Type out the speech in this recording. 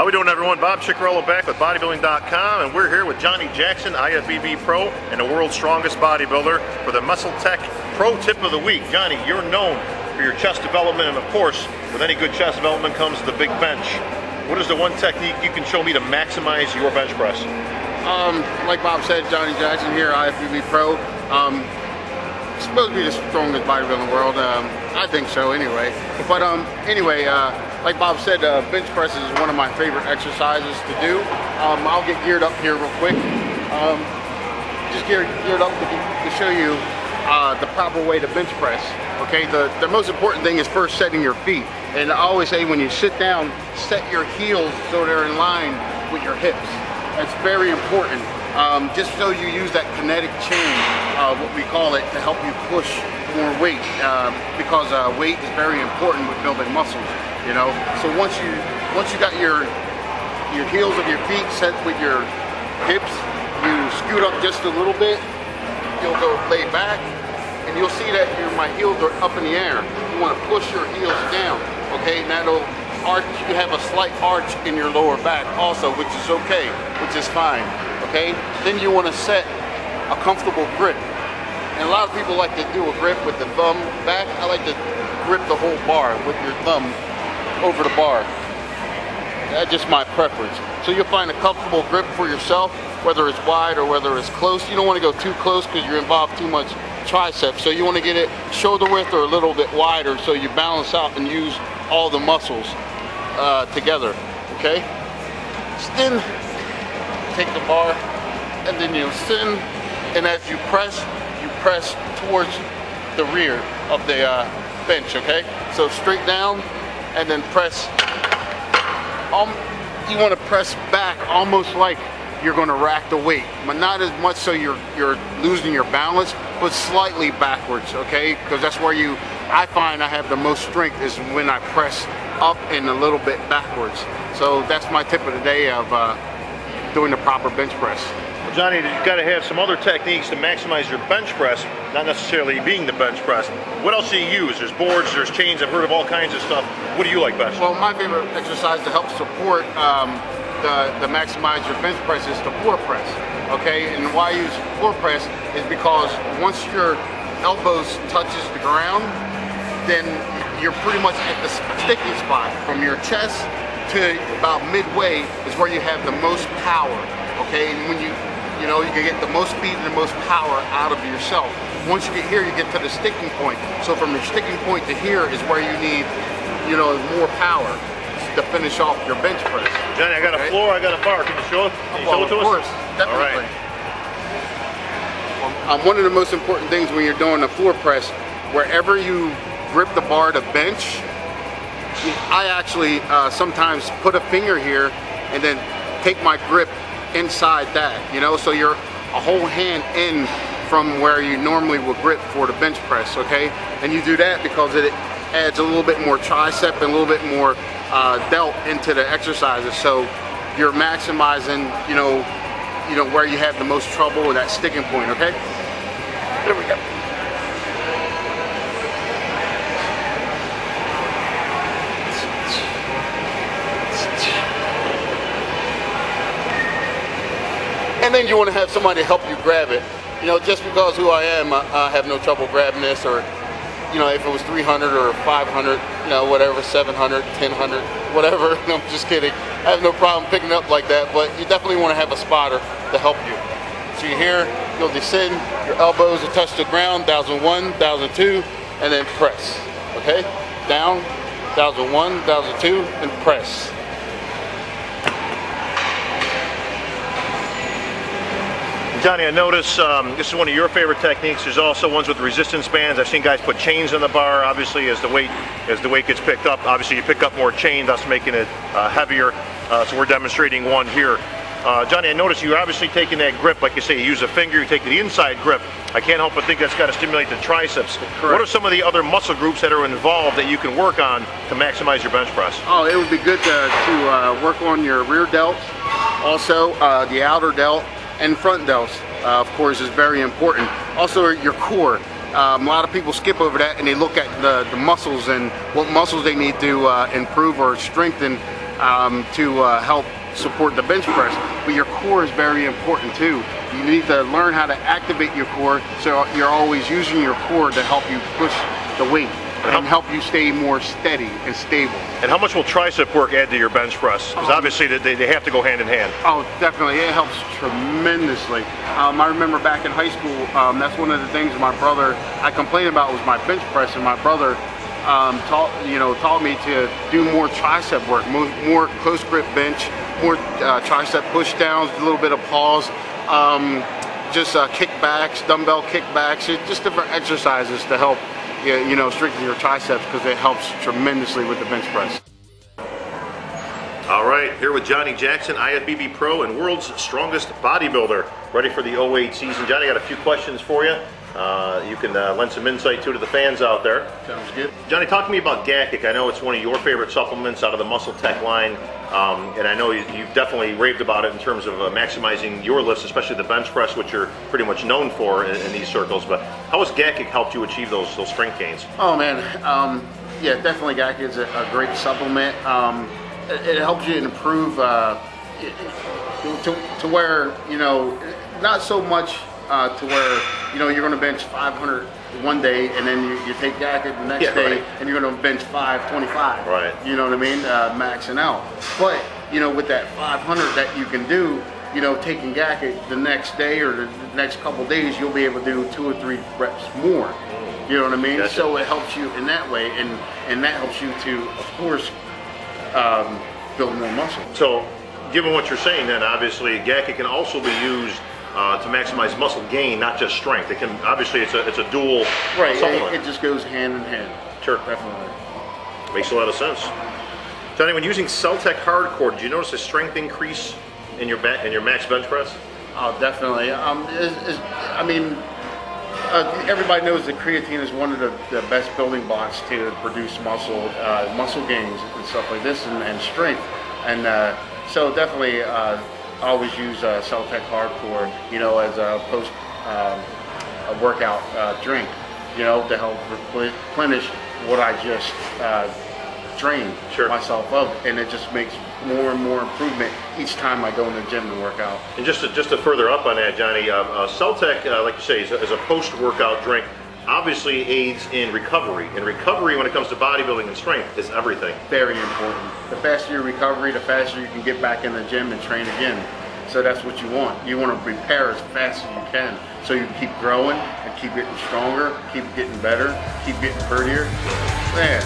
How we doing, everyone? Bob Ciccarello back with bodybuilding.com, and we're here with Johnny Jackson, IFBB Pro and the world's strongest bodybuilder, for the Muscle Tech Pro Tip of the Week. Johnny, you're known for your chest development, and of course, with any good chest development comes the big bench. What is the one technique you can show me to maximize your bench press? Like Bob said, Johnny Jackson here, IFBB Pro. Supposed to be the strongest bodybuilder in the world. I think so anyway. But anyway, like Bob said, bench press is one of my favorite exercises to do. I'll get geared up here real quick. Just geared up to show you the proper way to bench press. Okay, the most important thing is first setting your feet. And I always say when you sit down, set your heels so they're in line with your hips. That's very important. Just so you use that kinetic chain, what we call it, to help you push more weight, because weight is very important with building muscles, you know. So once you got your heels of your feet set with your hips, you scoot up just a little bit, you'll go lay back, and you'll see that my heels are up in the air. You want to push your heels down, okay? And that'll arch. You have a slight arch in your lower back also, which is okay, which is fine. Okay, then you want to set a comfortable grip. And a lot of people like to do a grip with the thumb back. I like to grip the whole bar with your thumb over the bar. That's just my preference. So you'll find a comfortable grip for yourself, whether it's wide or whether it's close. You don't want to go too close because you're involved too much triceps. So you want to get it shoulder width or a little bit wider so you balance out and use all the muscles together. Okay, then take the bar, and then you send, and as you press towards the rear of the bench, okay? So straight down, and then press. You want to press back almost like you're going to rack the weight, but not as much so you're losing your balance, but slightly backwards, okay? Because that's where I find I have the most strength is when I press up and a little bit backwards. So that's my tip of the day of doing the proper bench press. Well, Johnny, you've got to have some other techniques to maximize your bench press, not necessarily being the bench press. What else do you use? There's boards, there's chains, I've heard of all kinds of stuff. What do you like best? Well, my favorite exercise to help support the maximize your bench press is the floor press, okay? And why I use floor press is because once your elbows touches the ground, then you're pretty much at the sticking spot from your chest to about midway is where you have the most power, okay? And when you can get the most speed and the most power out of yourself. Once you get here, you get to the sticking point. So from your sticking point to here is where you need, more power to finish off your bench press. Johnny, I got a floor, I got a bar. Can you show it? Can you show it to us? Of course, definitely. All right. One of the most important things when you're doing a floor press, wherever you grip the bar to bench, I actually sometimes put a finger here and then take my grip inside that, so you're a whole hand in from where you normally would grip for the bench press, okay? And you do that because it adds a little bit more tricep and a little bit more delt into the exercises, so you're maximizing, where you have the most trouble with that sticking point, okay? There we go. And then you want to have somebody help you grab it. Just because who I am, I have no trouble grabbing this, or, if it was 300 or 500, whatever, 700, 1000, whatever. No, I'm just kidding. I have no problem picking up like that, but you definitely want to have a spotter to help you. So you're here, you'll descend, your elbows will touch the ground, 1001, 1002, and then press, okay? Down, 1001, 1002, and press. Johnny, I notice this is one of your favorite techniques. There's also ones with resistance bands. I've seen guys put chains on the bar. Obviously, as the weight gets picked up, obviously you pick up more chain, thus making it heavier. So we're demonstrating one here. Johnny, I notice you're obviously taking that grip, like you say, you use a finger, you take the inside grip. I can't help but think that's got to stimulate the triceps. Correct. What are some of the other muscle groups that are involved that you can work on to maximize your bench press? Oh, it would be good to work on your rear delts, also the outer delt, and front delts, of course, is very important. Also your core. A lot of people skip over that and they look at the muscles and what muscles they need to improve or strengthen to help support the bench press, but your core is very important too. You need to learn how to activate your core, so you're always using your core to help you push the weight and help you stay more steady and stable. And how much will tricep work add to your bench press? Because obviously they have to go hand in hand. Oh, definitely. It helps tremendously. I remember back in high school, that's one of the things my brother, I complained about was my bench press, and my brother taught me to do more tricep work, more close grip bench, more tricep push downs, a little bit of pause, just kickbacks, dumbbell kickbacks, just different exercises to help strengthen your triceps, because it helps tremendously with the bench press. All right, here with Johnny Jackson, IFBB Pro and World's Strongest Bodybuilder, ready for the 08 season. Johnny, I got a few questions for you. You can lend some insight to the fans out there. Sounds good. Johnny, talk to me about Gakic. I know it's one of your favorite supplements out of the Muscle Tech line, and I know you've definitely raved about it in terms of maximizing your lifts, especially the bench press, which you're pretty much known for in these circles. But how has Gakic helped you achieve those strength gains? Oh man, yeah, definitely Gakic is a great supplement. It helps you improve to where, not so much to where you're going to bench 500 one day, and then you take Gakic the next day, and you're going to bench 525. Right. You know what I mean? Maxing out. But with that 500 that you can do, taking Gakic the next day or the next couple days, you'll be able to do 2 or 3 reps more. You know what I mean? Gotcha. So it helps you in that way, and that helps you to, of course, build more muscle. So, given what you're saying, then obviously Gakic can also be used to maximize muscle gain, not just strength. It can obviously it's a dual supplement. It just goes hand in hand. Sure, Definitely. Makes a lot of sense. Johnny, when using Celtec Hardcore, did you notice a strength increase in your max bench press? Oh, definitely. Everybody knows that creatine is one of the best building blocks to produce muscle gains and stuff like this, and strength. And so definitely, I always use Celtec Hardcore, as a post workout drink, to help replenish what I just trained myself of, and it just makes more and more improvement each time I go in the gym to work out. And just to further up on that, Johnny, Celtec, like you say, is a post-workout drink. Obviously aids in recovery. And recovery, when it comes to bodybuilding and strength, is everything. Very important. The faster your recovery, the faster you can get back in the gym and train again. So that's what you want. You want to prepare as fast as you can, so you can keep growing and keep getting stronger, keep getting better, keep getting prettier. Man.